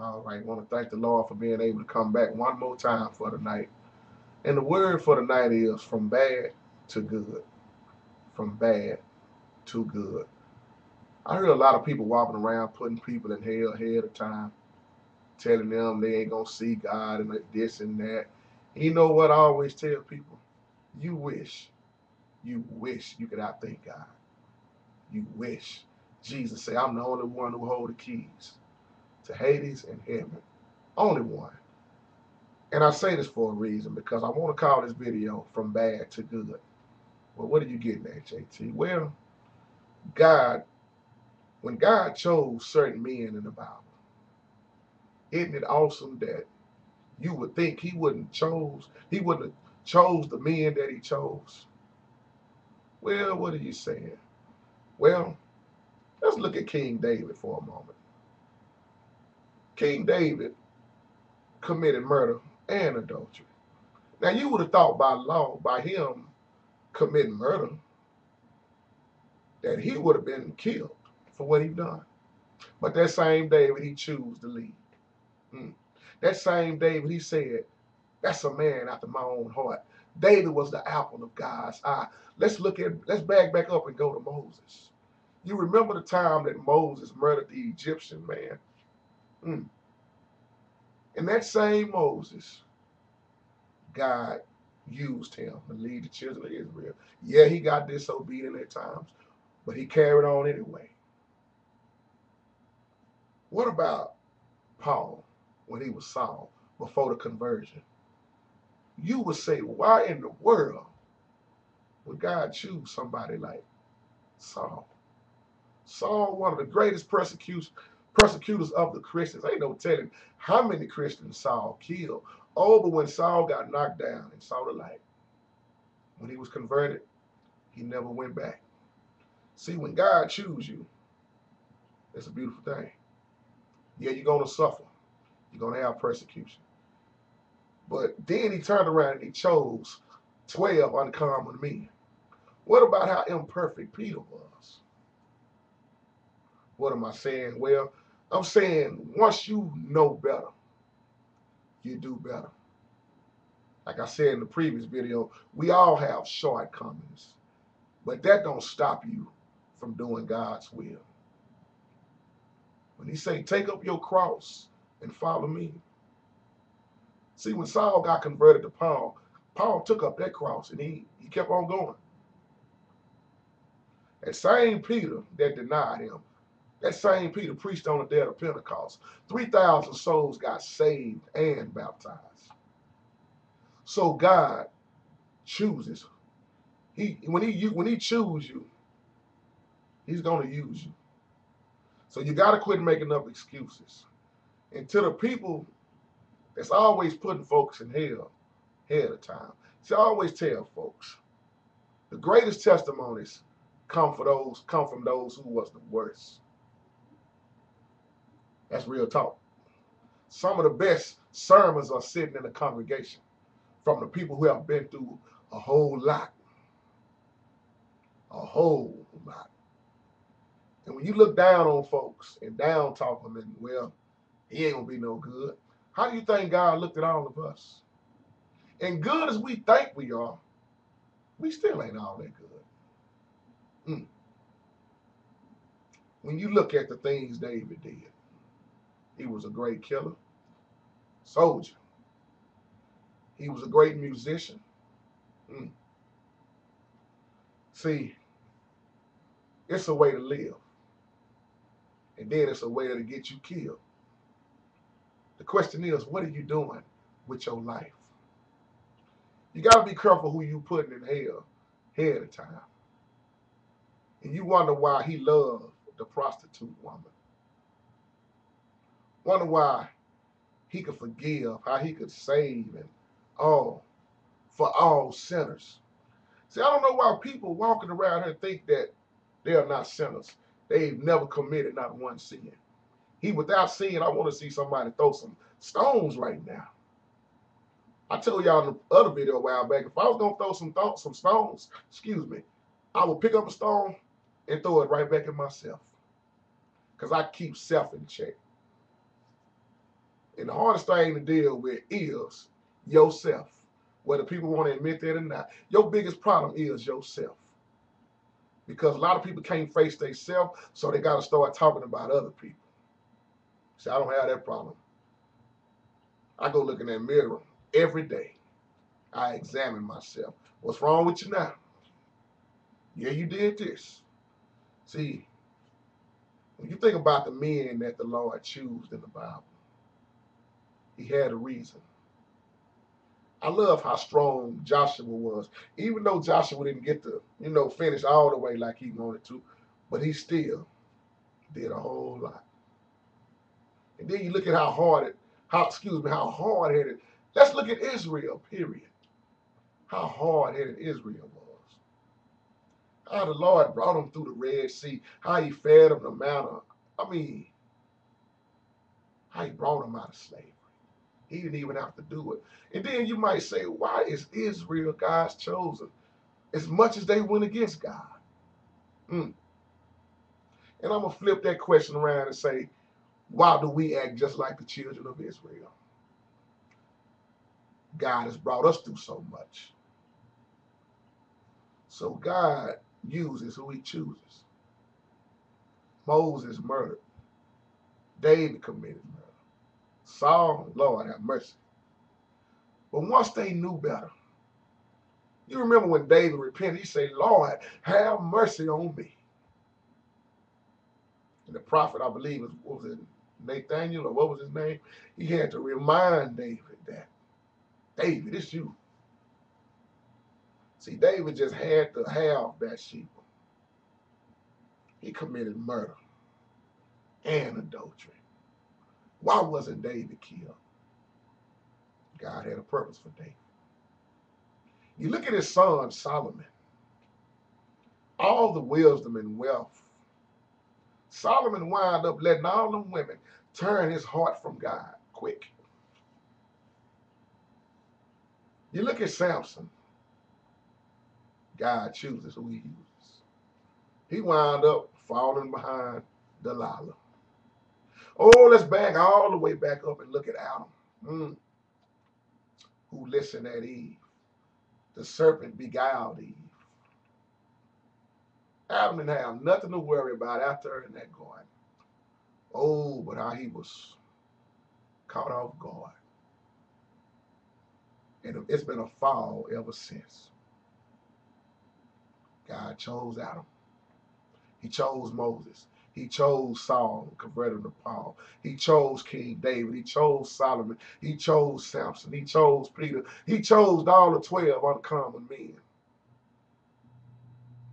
All right, I want to thank the Lord for being able to come back one more time for the night. And the word for the night is from bad to good. From bad to good. I heard a lot of people walking around putting people in hell ahead of time, telling them they ain't gonna see God and this and that. And you know what I always tell people? You wish you could outthink God. You wish. Jesus said, I'm the only one who hold the keys to Hades and heaven. Only one. And I say this for a reason because I want to call this video from bad to good. Well, what are you getting at, JT? Well, God, when God chose certain men in the Bible, isn't it awesome that you would think he wouldn't have chose the men that he chose? Well, what are you saying? Well, let's look at King David for a moment. King David committed murder and adultery. Now you would have thought by law, by him committing murder, that he would have been killed for what he done. But that same David, he chose to lead. Mm. That same David, he said, that's a man after my own heart. David was the apple of God's eye. Let's back up and go to Moses. You remember the time that Moses murdered the Egyptian man? Mm. And that same Moses, God used him to lead the children of Israel. Yeah, he got disobedient at times, but he carried on anyway. What about Paul when he was Saul before the conversion? You would say, why in the world would God choose somebody like Saul? Saul, one of the greatest persecutors of the Christians. Ain't no telling how many Christians Saul killed. Oh, but when Saul got knocked down and saw the light, when he was converted, he never went back. See, when God chooses you, it's a beautiful thing. Yeah, you're going to suffer. You're going to have persecution. But then he turned around and he chose 12 uncommon men. What about how imperfect Peter was? What am I saying? Well, I'm saying once you know better, you do better. Like I said in the previous video, we all have shortcomings, but that don't stop you from doing God's will. When he say, take up your cross and follow me. See, when Saul got converted to Paul, Paul took up that cross and he kept on going. That same Peter that denied him, that same Peter preached on the day of Pentecost. 3,000 souls got saved and baptized. So God chooses. When he chooses you, he's going to use you. So you got to quit making up excuses. And to the people that's always putting folks in hell ahead of time, so I always tell folks, the greatest testimonies come from those who was the worst. That's real talk. Some of the best sermons are sitting in the congregation from the people who have been through a whole lot. A whole lot. And when you look down on folks and down talk them, and well, he ain't gonna be no good. How do you think God looked at all of us? And good as we think we are, we still ain't all that good. Mm. When you look at the things David did, he was a great killer, soldier. He was a great musician. Mm. See, it's a way to live. And then it's a way to get you killed. The question is, what are you doing with your life? You got to be careful who you putting in hell ahead of time. And you wonder why he loved the prostitute woman. Wonder why he could forgive, how he could save, and all for all sinners. See, I don't know why people walking around here think that they are not sinners. They've never committed not one sin. He without sin, I want to see somebody throw some stones right now. I told y'all in the other video a while back, if I was gonna throw some stones, excuse me, I would pick up a stone and throw it right back at myself. Because I keep self in check. And the hardest thing to deal with is yourself. Whether people want to admit that or not, your biggest problem is yourself. Because a lot of people can't face themselves, so they got to start talking about other people. See, I don't have that problem. I go look in that mirror every day. I examine myself. What's wrong with you now? Yeah, you did this. See, when you think about the men that the Lord chose in the Bible, he had a reason. I love how strong Joshua was. Even though Joshua didn't get to, finish all the way like he wanted to, but he still did a whole lot. And then you look at how hard-headed. Let's look at Israel, period. How hard-headed Israel was. How the Lord brought them through the Red Sea. How he fed them the manna. How he brought them out of slavery. He didn't even have to do it. And then you might say, why is Israel God's chosen? As much as they went against God. And I'm going to flip that question around and say, why do we act just like the children of Israel? God has brought us through so much. So God uses who he chooses. Moses murdered. David committed murder. Saul, Lord have mercy. But once they knew better, you remember when David repented, he said, Lord, have mercy on me. And the prophet, I believe, was it Nathaniel, or what was his name? He had to remind David that, David, it's you. See, David just had to have Bathsheba. He committed murder and adultery. Why wasn't David killed? God had a purpose for David. You look at his son, Solomon. All the wisdom and wealth. Solomon wound up letting all them women turn his heart from God quick. You look at Samson. God chooses who he uses. He wound up falling behind Delilah. Oh, let's back all the way back up and look at Adam, who listened at Eve. The serpent beguiled Eve. Adam didn't have nothing to worry about after her in that garden. Oh, but how he was caught off guard. And it's been a fall ever since. God chose Adam. He chose Moses. He chose Saul, converted him to Paul. He chose King David. He chose Solomon. He chose Samson. He chose Peter. He chose all the 12 uncommon men.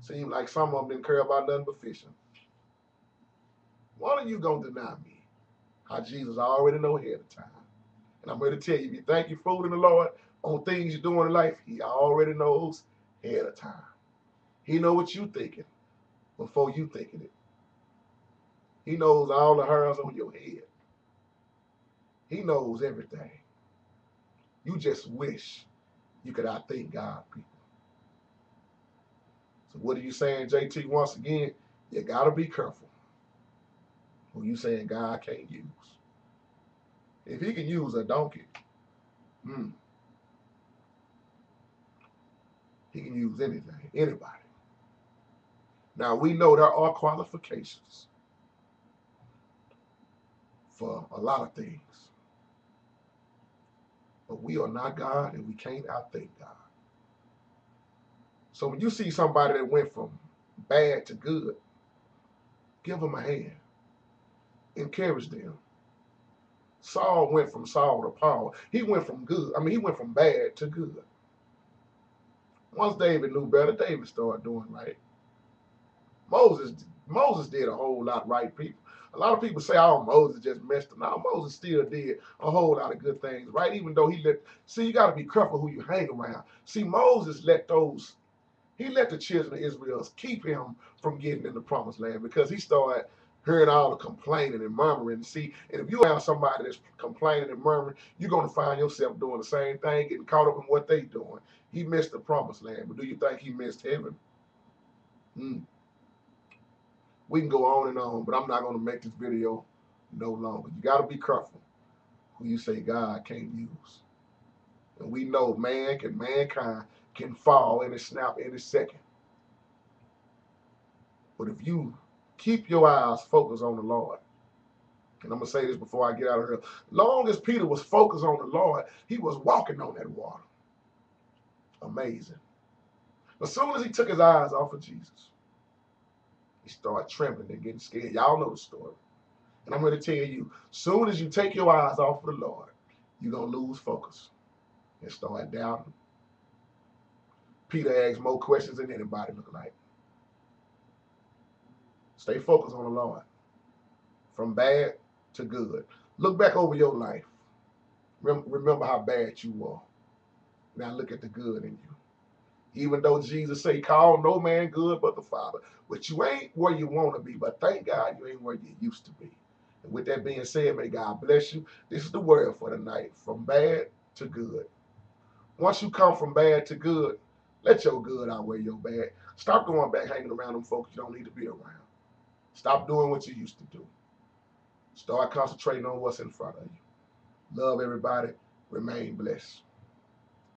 Seemed like some of them didn't care about nothing but fishing. One of you gonna deny me? How Jesus already know ahead of time. And I'm here to tell you, if you think you're fooling the Lord on things you're doing in life, he already knows ahead of time. He know what you thinking before you thinking it. He knows all the hairs on your head. He knows everything. You just wish you could outthink God, people. So what are you saying, JT? Once again, you got to be careful who you saying God can't use. If he can use a donkey, he can use anything, anybody. Now, we know there are qualifications for a lot of things. But we are not God, and we can't outthink God. So when you see somebody that went from bad to good, give them a hand. Encourage them. Saul went from Saul to Paul. He went from he went from bad to good. Once David knew better, David started doing right. Moses did a whole lot right, people. A lot of people say, oh, Moses just messed up. No, Moses still did a whole lot of good things, right? Even though you got to be careful who you hang around. See, Moses let the children of Israel keep him from getting in the promised land because he started hearing all the complaining and murmuring. See, and if you have somebody that's complaining and murmuring, you're going to find yourself doing the same thing, getting caught up in what they're doing. He missed the promised land, but do you think he missed heaven? We can go on and on, but I'm not going to make this video no longer. You got to be careful who you say God can't use. And we know mankind can fall any snap, any second. But if you keep your eyes focused on the Lord, and I'm going to say this before I get out of here, long as Peter was focused on the Lord, he was walking on that water. Amazing. As soon as he took his eyes off of Jesus, he started trembling and getting scared. Y'all know the story. And I'm going to tell you, soon as you take your eyes off of the Lord, you're going to lose focus and start doubting. Peter asked more questions than anybody look like. Stay focused on the Lord. From bad to good. Look back over your life. Remember how bad you were. Now look at the good in you. Even though Jesus say, call no man good but the Father. But you ain't where you want to be. But thank God you ain't where you used to be. And with that being said, may God bless you. This is the word for tonight. From bad to good. Once you come from bad to good, let your good outweigh your bad. Stop going back hanging around them folks you don't need to be around. Stop doing what you used to do. Start concentrating on what's in front of you. Love everybody. Remain blessed.